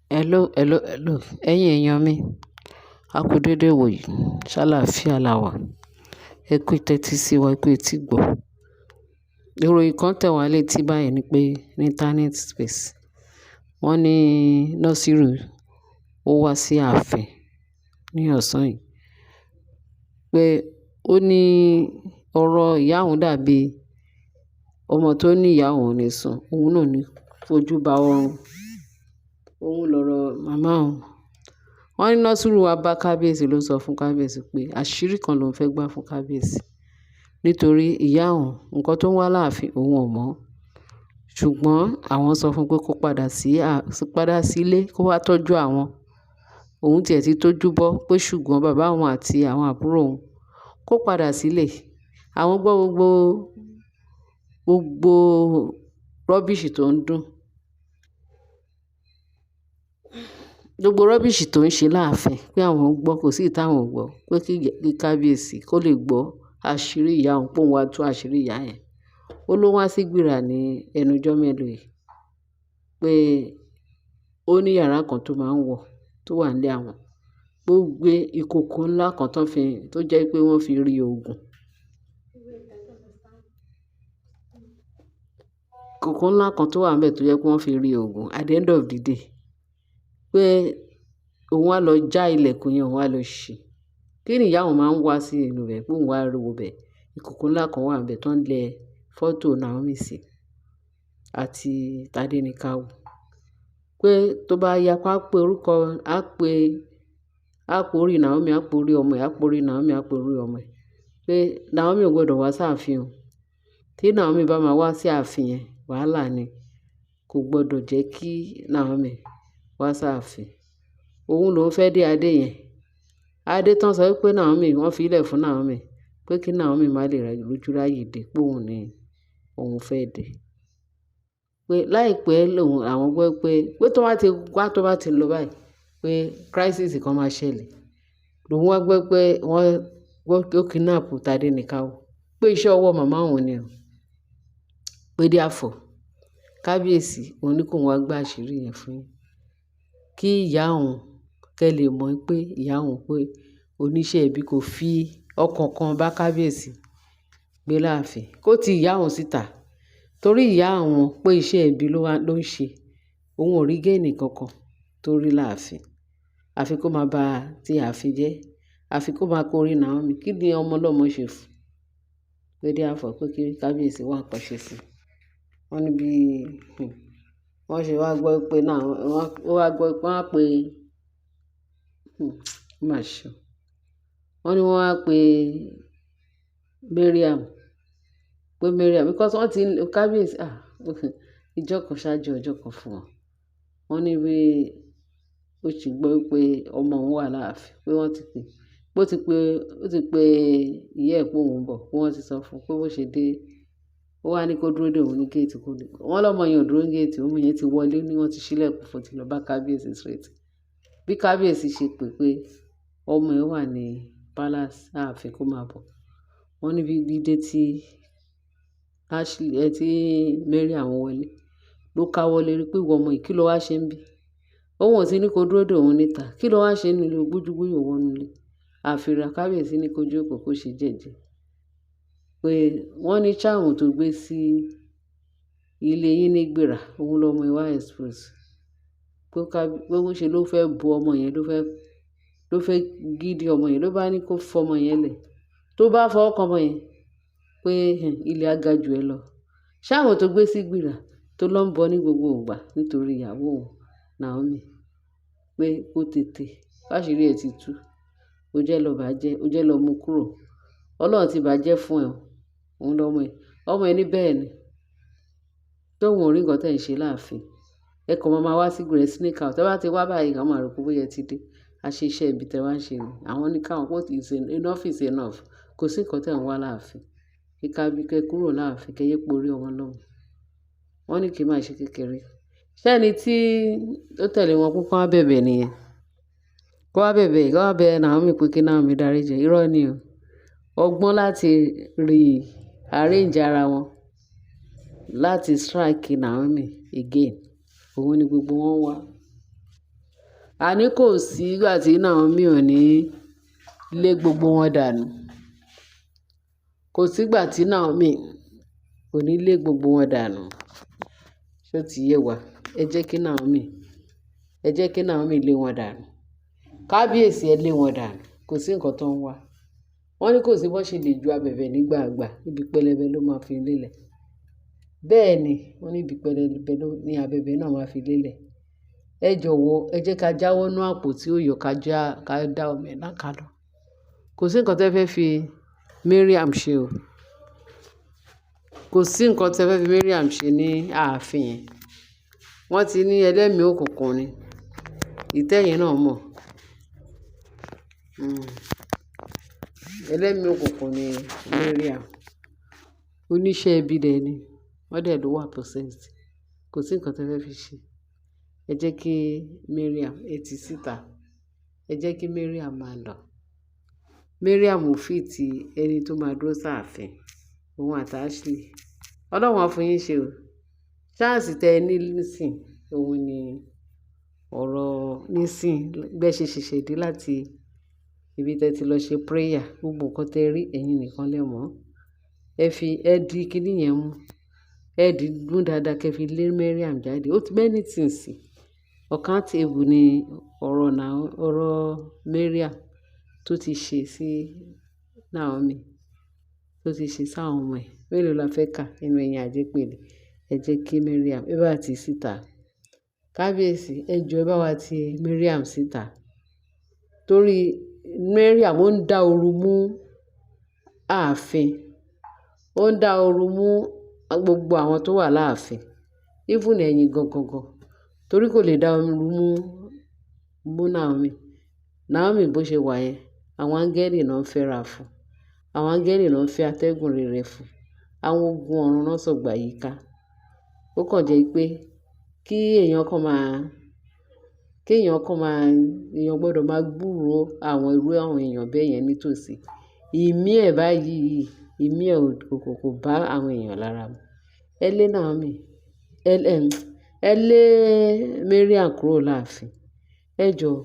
Hello. Ẹ̀yin èèyàn mi, a kú dédé wò yìí. Ṣàlàáfíà la wà. Ẹ kú ìtẹ́tí sí wa, ẹ kú etí gbọ́. Ìròyìn kan tẹ̀ wá létí báyìí ni pé ní internet space, wọ́n ní Nasiru ó wá sí ààfin ní ọ̀sán yìí. Pé ó ní ọ̀rọ̀ ìyá òun dàbí ọmọ tó ní ìyá òun ní sùn, òun náà ní fojú ba ọrùn. Òun lọ̀rọ̀ màmá òun. Wọ́n ní Nasiru wá bá kábíyèsí ló sọ fún kábíyèsí pé àṣírí kan lòun fẹ́ gbà fún kábíyèsí. Nítorí ìyá òun, nǹkan tó ń wá láàfin òun ò mọ̀. Ṣùgbọ́n àwọn sọ fún pé kó padà sílé kó wá tọ́jú àwọn. Òun tiẹ̀ ti tójú bọ́ pé ṣùgbọ́n bàbá òun àti àwọn àbúrò òun kó padà sílé. Àwọn gbọ́ gbogbo rọ́bìṣì tó ń dún. Gbogbo rọ́bìṣì tó ń ṣe láàfin pé àwọn gbọ́, kò sí ìta àwọn gbọ́ pé kí kábíyèsí kó lè gbọ́ àṣírí ìyá òun, pé òun wá tú àṣírí ìyá yẹn. Ó ló wá sí gbìrà ní ẹnujọ́ mélòó yìí pé ó ní yàrá kan tó máa ń wọ̀ tó wà nílé àwọn. Ó gbé ìkòkò ńlá kan tó jẹ́ pé wọ́n fi rí oògùn. Ìkòkò ńlá kan tó wà níbẹ̀ tó jẹ́ pé wọ́n fi rí oògùn at the end of the day. Pé òun wá lọ já ilẹ̀kùn yẹn, òun wá lọ ṣí. Kí ni ìyá òun máa ń wá sí inú rẹ̀ pé òun wá rí wo bẹ̀. Ìkòkò ńlá kan wà níbẹ̀ tó ń lẹ fọ́tò Naomi sí àti Tádéníkàwò. Pé tó bá yá pa pé orúkọ, á pe orí Naomi, á pe orí ọmọ ẹ̀, á pe orí Naomi, á pe orí ọmọ ẹ̀. Pé Naomi ò gbọdọ̀ wá sí ààfin o. Tí Naomi bá máa wá sí ààfin yẹn, wàhálà ni. Kò gbọdọ̀ jẹ́ kí Naomi wá sí ààfin. Òun ló ń fẹ́ dé adé yẹn. Adé tán sọ pé Naomi, wọ́n fi ilẹ̀ fún Naomi pé kí Naomi má lè rojú ráyè dé pé òun ni òun fẹ́ dé. Pé láìpẹ́ àwọn gbọ́ pé tó bá ti lọ báyìí pé crisis kan máa ṣẹlẹ̀. Lòun wá gbọ́ pé wọ́n kidnap Tádéníkàwò. Pé iṣẹ́ ọwọ́ màmá òun ni o. Pé therefore kábíyèsí òun ní kó wá gbá àṣírí yẹn fún yín. Kí ìyá òun kẹ́ lè mọ̀ pé ìyá òun pé oníṣẹ́ ibi kò fi ọkàn kan bá kábíyèsí gbé láàfin. Kó ti ìyá òun síta. Torí ìyá òun pé iṣẹ́ ibi ló ń ṣe. Òun ò rí gain kankan torí láàfin. Àfi kó máa ba ti ààfin jẹ́. Àfi kó máa kó orí Naomi. Kí ni ọmọ ọlọ́mọ ṣe fún? Pé therefore pé kí kábíyèsí wá nǹkan ṣe sí i. Wọ́n ní bí wọ́n ṣe wá gbọ́ pé wọ́n á pe má ṣe. Wọ́n ní wọ́n á pe Mariam. Pé Mariam because wọ́n ti kábíyèsí ìjọ kan ṣáájú ọjọ́ kan fún wọn. Wọ́n ní bí ó ti gbọ́ pé ọmọ òun wà láàfin. Pé wọ́n ti pè. Ó ti pe ìyá ẹ̀ pé òun ń bọ̀. Pé wọ́n ti sọ fún un pé bó ṣe dé. Ó wá ní kó dúró dè òun ní géètì kó lè. Wọ́n lọ́mọ yẹn ò dúró ní géètì. Ọmọ yẹn ti wọlé ní wọ́n ti ṣílẹ̀kùn fún ti lọ bá kábíyèsí straight. Bí kábíyèsí ṣe pé ọmọ ẹ̀ wà ní palace ààfin kó máa bọ̀. Wọ́n ní bí dídé tí Mariam wọlé ló káwọ́ lérí pé ìwọ ọmọ yìí kí ló wá ṣe ń bí? Òun ò sí ní kó dúró dè òun níta. Kí ló wá ṣe nínú ilé gbújúgbúyò wọnú ilé? Àfìrà kábíyèsí ní kó jókòó kó ṣe jẹ́jẹ́. Pé wọ́n ní charm tó gbé sí ilé yín ní gbéra, òun lọmọ ẹ̀ wá expose. Pé bó ṣe ló fẹ́ bu ọmọ yẹn, ló fẹ́ gídí ọmọ yẹn, ló bá ní kó fọ ọmọ yẹn lẹ̀. Tó bá fọwọ́ kan ọmọ yẹn pé ilé á ga jù ẹ lọ. Charm tó gbé sí gbéra tó lọ ń bọ ní gbogbo ìgbà nítorí ìyàwó òun Naomi. Pé kó tètè káṣírí ẹ̀ ti tú. Ó jẹ́ lọ bàjẹ́, ó jẹ́ lọ mú kúrò. Ọlọ́run ti bàjẹ́ fún ẹ. Òun lọmọ ẹ̀. Ọmọ ẹ̀ ní bẹ́ẹ̀ ni. Tóun ò rí nǹkan tẹ́ ẹ̀ ń ṣe láàfin. Ẹ kàn máa wá sí gbìrẹ̀ sneak out. Tẹ́ bá ti wá báyìí, àwọn máa rò pé bóyá ẹ ti dé. A ṣe iṣẹ́ ibi tẹ́ wá ń ṣe ni. Àwọn ní káwọn pé enough is enough. Kò sí nǹkan tẹ́ ẹ̀ ń wá láàfin. Kí kẹ́ kúrò láàfin, kẹ́ yé porí ọmọ lọ́mọ. Wọ́n ní kí n máa ṣe kékeré. Ṣé ẹni tí ó tẹ̀lé wọn kó wá bẹ̀bẹ̀ nìyẹn? Kó wá bẹ̀ Naomi pé kí Naomi dárí jẹ. Irọ́ ni o. Ọgbọ́n láti arrange ara wọn láti strike Naomi again. Òun ni gbogbo wọn wá. Àní kò sí ìgbà tí Naomi ò ní lé gbogbo wọn dànù. Kò sí ìgbà tí Naomi kò ní lé gbogbo wọn dànù. Ṣé ó ti yé wa? Ẹ jẹ́ kí Naomi lé wọn dànù. Kábíyèsí ẹ lé wọn dànù. Kò sí nǹkan tó ń wá. Wọ́n ní kò sí bó ṣe lè ju abẹ̀bẹ̀ nígbà àgbà. Ibi pẹlẹbẹ ló máa fi lélẹ̀. Bẹ́ẹ̀ ni, wọ́n ní ibi pẹlẹbẹ ní abẹ̀bẹ̀ náà máa fi lélẹ̀. Ẹ jọ̀wọ́, ẹ jẹ́ ká jáwọ́ nú àpò tí ó yọ ká dá omi ẹ̀ náà ká lọ. Kò sí nǹkan tẹ́ fẹ́ fi Mariam ṣe o. Kò sí nǹkan tẹ́ fẹ́ fi Mariam ṣe ní ààfin yẹn. Wọ́n ti ní ẹlẹ́mìí òkùnkùn ni. Ìtẹ́yìn náà mọ̀. Ẹlẹ́mìí òkùnkùn ni Mariam. Oníṣẹ́ ibi dẹ̀ ni. Wọ́n dẹ̀ ló wà possessed. Kò sí nǹkan tẹ́ fẹ́ fi ṣe. Ẹ jẹ́ kí Mariam ti síta. Ẹ jẹ́ kí Mariam máa lọ. Mariam ò fìtì ẹni tó máa dúró sáàfin. Òun àti Ashley. Ọlọ́run á fún yín ṣe o. Chance tẹ ní nísìn. Òun ni ọ̀rọ̀ nísìn. Bẹ́ẹ̀ ṣe ṣẹ̀ṣẹ̀ dé láti ibi tẹ́ ti lọ ṣe prayer. Gbogbo nǹkan tẹ́ rí ẹ̀yin nìkan lẹ mọ̀. Ẹ di kíní yẹn mú. Ẹ di mú dáadáa kẹ́ fi lé Mariam jáde. Ó ti many things. Accountable ni ọ̀rọ̀ Mariam tó ti ṣe sí Naomi. Tó ti ṣe sáwọn ọmọ ẹ̀. Mélòó la fẹ́ kà nínú ẹ̀yin àjẹpèlé? Ẹ jẹ́ kí Mariam, ẹ bá ti síta. Kábíyèsí, ẹ jọ̀ọ́ ẹ bá wa ti Mariam síta. Torí Mariam ó ń dá ooru mú ààfin. Ó ń dá ooru mú gbogbo àwọn tó wà láàfin. Even ẹ̀yin gangan. Torí kò lè dá ooru mú Naomi. Naomi bó ṣe wà yẹn, àwọn áńgẹ́lì náà ń fẹ́ra fún. Àwọn áńgẹ́lì náà ń fẹ́ atẹ́gùn rere fún. Àwọn ogun ọ̀run náà sọ̀gbà yíká. Ó kàn jẹ́ pé èèyàn gbọ́dọ̀ máa gbúròó àwọn irú àwọn èèyàn bẹ́ẹ̀ yẹn nítòsí. Ìmí ẹ̀ báyìí, ìmí ẹ̀ kò bá àwọn èèyàn lára mu. Ẹ lé Naomi, ẹ lé Mariam kúrò láàfin. Ẹ jọ̀ọ́,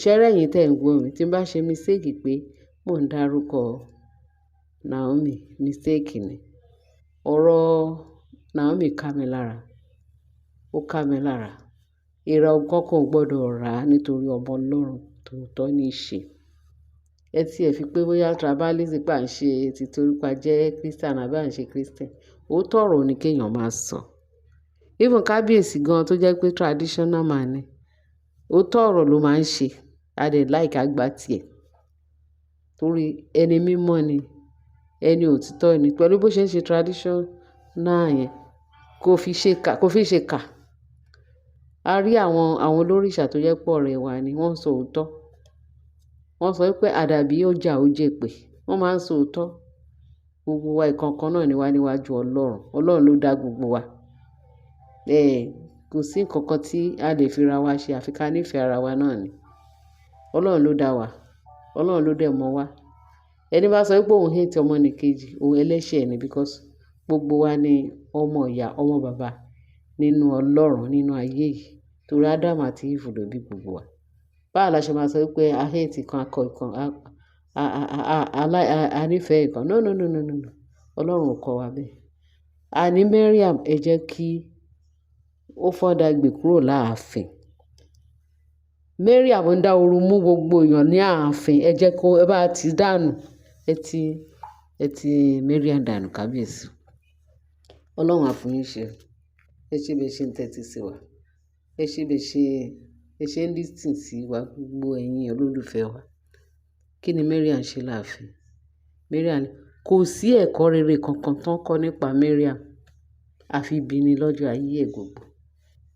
ṣẹ́rẹ́yìn tẹ̀ ń gbọ́ mi. Tí n bá ṣe mistake pé mò ń dárúkọ Naomi, mistake ni. Ọ̀rọ̀ Naomi ká mi lára. Ó ká mi lára. Ìra kankan ò gbọdọ̀ rà á nítorí ọmọ Ọlọ́run tòótọ́ ní í ṣe. Ẹ ti ẹ̀ fi pé bóyá tribalism pà ń ṣe ti torí pa jẹ́ Christian àbí à ń ṣe Christian. Òótọ́ ọ̀rọ̀ ni kéèyàn máa sọ. Even kábíyèsí gan tó jẹ́ pé traditional man ni. Òótọ́ ọ̀rọ̀ ló máa ń ṣe. A dẹ̀ like àgbà tiẹ̀. Torí ẹni mímọ́ ni. Ẹni òtítọ́ ni. Pẹ̀lú bó ṣe ń ṣe traditional yẹn, kò fi ṣe kà. A rí àwọn olórìṣà tó jẹ́ pé ọ̀rẹ́ wa ni. Wọ́n ń sọ òótọ́. Wọ́n sọ pé àdàbí ó jà ó jèpè. Wọ́n máa ń sọ òótọ́. Gbogbo wa ìkankan náà ni wá níwájú Ọlọ́run. Ọlọ́run ló dá gbogbo wa. Kò sí nǹkan kan tí a lè fi ra wa ṣe àfi ká nífẹ̀ẹ́ ara wa náà ni. Ọlọ́run ló dá wa. Ọlọ́run ló dẹ̀ mọ̀ wá. Ẹni bá sọ pé òun hate ọmọnìkejì, òun ẹlẹ́ṣẹ̀ ni because gbogbo wa ni ọmọ ìyá, ọmọ bàbá nínú Ọlọ́run, nínú ayé yìí. Torí Adam àti Eve ló bí gbogbo wa. Báwo la ṣe máa sọ pé a hate ìkan, akọ ìkan, a nífẹ̀ẹ́ ìkan? No. Ọlọ́run ò kọ́ wa bẹ́ẹ̀. Àní Mariam, ẹ jẹ́ kí ó fọ́dà gbè kúrò láàfin. Mariam ń dá ooru mú gbogbo èèyàn ní ààfin. Ẹ jẹ́ kó ẹ bá ti dànù. Ẹ ti Mariam dànù kábíyèsí. Ọlọ́run á fún yín ṣe. Ẹ ṣé bẹ́ẹ̀ ṣe ń tẹ́tí sí wa. Ẹ ṣé bẹ́ẹ̀ ṣe ń listen sí wa gbogbo ẹ̀yin olólùfẹ́ wa. Kí ni Mariam ṣe láàfin? Mariam kò sí ẹ̀kọ́ rere kankan tán kọ́ nípa Mariam. Àfi ibi ni lọ́jọ́ ayé ẹ̀ gbogbo.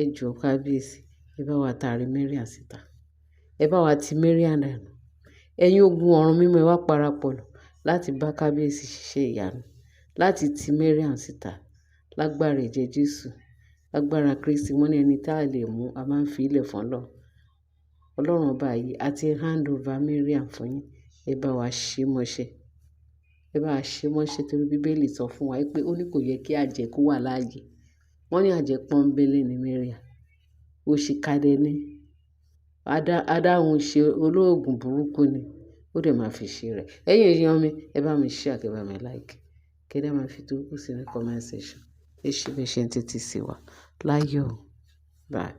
Ẹ jọ̀ọ́ kábíyèsí, ẹ bá wa taari Mariam síta. Ẹ bá wa ti Mariam dànù. Ẹ̀yin ogun ọ̀run mímọ́ ẹ wá parapọ̀ láti bá kábíyèsí ṣiṣẹ́ ìyanu. Láti ti Mariam síta. Lágbára ẹ̀jẹ̀ Jésù. Lágbára Kristi, wọ́n ní ẹni tá a lè mú, a máa ń fi ilẹ̀ fún Ọlọ́run. Ọlọ́run ọba yìí àti hand over Mariam fún yín. Ẹ bá wa ṣe mọ́ṣẹ́. Ẹ bá wa ṣe mọ́ṣẹ́ torí Bíbélì sọ fún wa pé ó ní kò yẹ kí àjẹ́ kó wà láàyè. Wọ́n ní àjẹ́ pọ́nbélé ni Mariam. Òṣìkà dẹ̀ ni. adáhùn ṣe olóògùn burúkú ni ó dẹ̀ máa fi ṣe rẹ̀. Ẹ̀yin èèyàn mi, ẹ bá mi share, kẹ́ bá mi like, kẹ́ dẹ̀ máa fi tó kù sí ní comment section. Ẹ ṣé bí ẹ ṣe ń tẹ́tí sí wa. Láyọ̀ o. Bye.